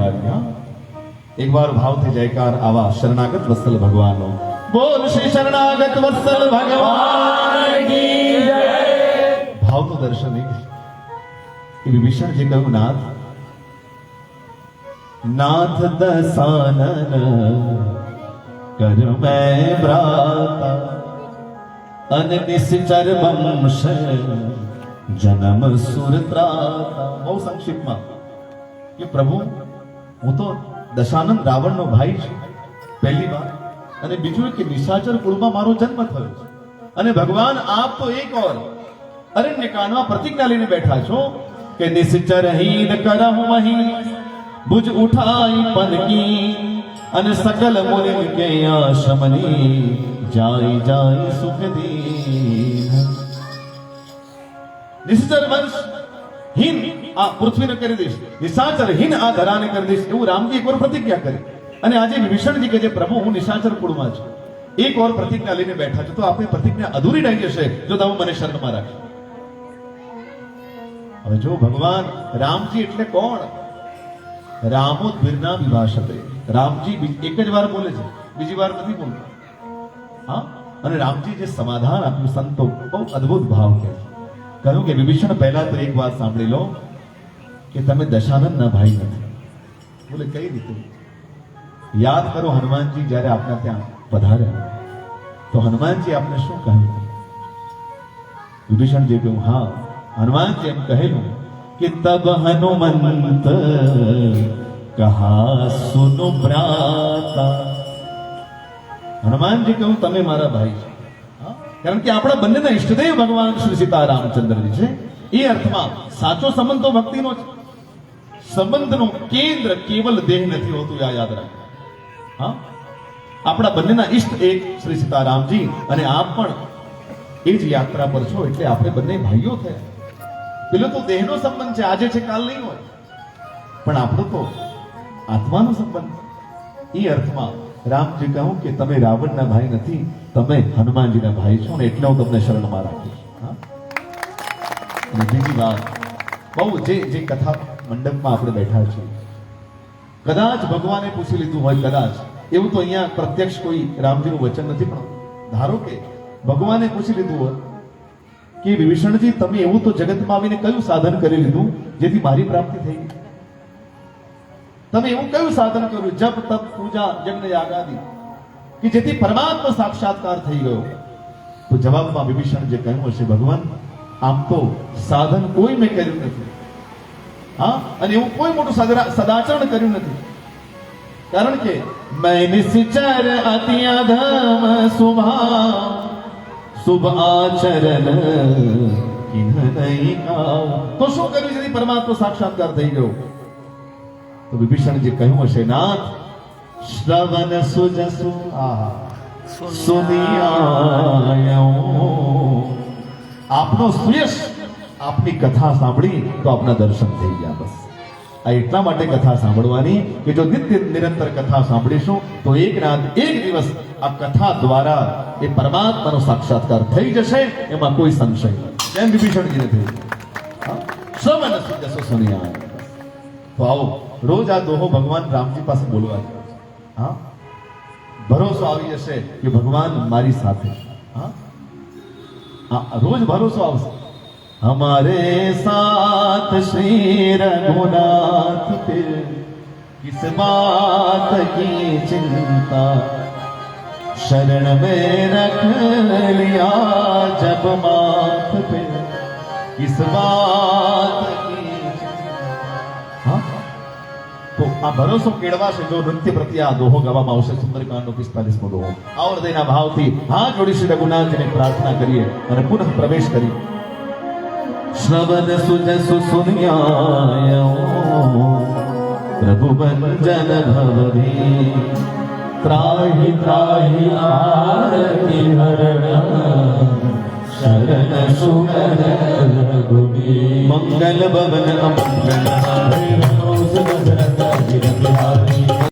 તમારી. હા, એક વાર ભાવથી જયકાર આવા શરણાગત વત્સલ ભગવાનનો. બોલ શ્રી શરણાગત વત્સલ ભગવાન કી જય. ભાવનું દર્શન એ વિભીષણજી કહ્યું, નાથ નાથ દસાનન કર મેં ભ્રાતા અને નિશ્ચર વંશ જન્મ સુરત્રાતા. બહુ સંક્ષિપ્તમાં કે પ્રભુ હું તો દશાનંદ રાવણનો ભાઈ છું પહેલી વાર, અને બીજું કે નિશાચર કુળમાં મારો જન્મ થયો છે, અને ભગવાન આપ તો એક ઓર અરણ્યકાંડમાં પ્રતિજ્ઞા લઈને બેઠા છો કે નિશ્ચર હીન કરહું મહી ભુજ ઉઠાઈ પનકી અને સકલ મુનિ કે આશ્રમની જાય જાય સુખ દીન. નિશ્ચર વંશ હીન આ પૃથ્વીને કરી દઈશ, નિશાચર હીન આ ધરાને કરી દઈશ, એવું રામજી એકવાર પ્રતિજ્ઞા કરી. અને આજે વિભીષણજી કે જે પ્રભુ હું નિશાચર કુળમાં છું, એક ઓર પ્રતિજ્ઞા લઈને બેઠા છો, તો આપણી પ્રતિજ્ઞા અધૂરી રહી જશે જો તમે મને શરણમાં રાખશો. હવે જો ભગવાન રામજી એટલે કોણ? રામોદ્વિરના વિભાષતે. રામજી એક જ વાર બોલે છે, બીજી વાર નથી બોલતા. હા, અને રામજી જે સમાધાન આપ્યું સંતો બહુ અદ્ભુત ભાવ કે કહ્યું કે વિભીષણ પહેલા તો એક વાત સાંભળી લો કે તમે દશાનંદના ભાઈ નથી. બોલે કઈ રીતે? યાદ કરો હનુમાનજી જ્યારે આપના ત્યાં પધાર્યા તો હનુમાનજી આપને શું કહ્યું? વિભીષણજી કહ્યું, હા હનુમાનજી એમ કહેલું કે તબ હનુમંત કહા સુનો ભ્રાતા. હનુમાનજી કહ્યું તમે મારા ભાઈ છો, કારણ કે આપણા બંનેના ઈષ્ટદેવ ભગવાન શ્રી સીતારામચંદ્રજી છે. એ અર્થમાં સાચો સંબંધ તો ભક્તિનો છે. સંબંધનું કેન્દ્ર કેવલ દેહ નથી હોતું, આ યાદ રાખો. હા, આપણા બંનેના ઈષ્ટ એક શ્રી સીતારામજી, અને આપ પણ એ જ યાત્રા પર છો, એટલે આપણે બંને ભાઈઓ થયા. પેલો તો દેહનો સંબંધ છે, આજે છે કાલ નહીં હોય, પણ આપણો તો આત્માનો સંબંધ. એ અર્થમાં રામજી કહું કે તમે રાવણના ભાઈ નથી, તમે હનુમાનજીના ભાઈ છો, ને એટલે હું તમને શરણમાં રાખીશ. હા, અને બીજી વાત, બહુ જે કથા મંડપમાં આપણે બેઠા છીએ, કદાચ ભગવાને પૂછી લીધું હોય, કદાચ એવું તો અહીંયા પ્રત્યક્ષ કોઈ રામજીનું વચન નથી, પણ ધારો કે ભગવાને પૂછી લીધું હોય કે વિભીષણજી તમે એવું તો જગતમાં આવીને કયું સાધન કરી લીધું જેથી મારી પ્રાપ્તિ થઈ ગઈ? તમે એવું કયું સાધન કર્યું, જપ તપ પૂજા યજ્ઞ યાગાદિ, કે જેથી પરમાત્મા સાક્ષાત્કાર થઈ ગયો? તો જવાબમાં વિભીષણ જે કહ્યું હશે, ભગવાન આમ તો સાધન કોઈ મેં કર્યું નથી, હા, અને એવું કોઈ મોટું સદાચરણ કર્યું નથી, કારણ કે મેં નિશ્ચર અતિ અધમ શુભા શુભ આચરણ કિન્હ નહીં કાવ. તો શું કર્યું જેથી પરમાત્મા સાક્ષાત્કાર થઈ ગયો? તો વિભીષણજી કહ્યું હશે, નાથ શ્રવણ સુજસુ સુનિયાયો. આપનો સુયશ, આપની કથા સાંભળી તો આપના દર્શન થઈ ગયા. બસ આ એટલા માટે કથા સાંભળવાની કે જો નિત્ય નિરંતર કથા સાંભળીશું તો એક રાત એક દિવસ આ કથા દ્વારા એ પરમાત્માનો સાક્ષાત્કાર થઈ જશે, એમાં કોઈ સંશય નથી. જેમ વિભીષણજીને થયું, શ્રવણ સુજસુ સુનિયાયો. તો આવો રોજ આ દોહો ભગવાન રામજી પાસે બોલવા છે. હા, ભરોસો આવી જશે કે ભગવાન મારી સાથે. હા, રોજ ભરોસો આવશે. हमारे साथ श्री रघुनाथ फिर किस बात की चिंता, शरण में रख लिया जब माथ पे किस बात की चिंता. हाँ, तो આ ભરોસો કેળવાશે જો નૃત્ય પ્રત્યે આ દોહો ગાવામાં આવશે. સુંદરકાંડનો 45મો દોહો. આ હૃદયના ભાવથી હાથ જોડી શ્રી રઘુનાથજીને પ્રાર્થના કરીએ અને પુનઃ પ્રવેશ કરીએ. श्रवण सुजसु सुनियायो प्रभु भंजन भवरी त्राहि त्राहि आरति हरण शरण सुगन रघुबीर मंगल भवन अमंगल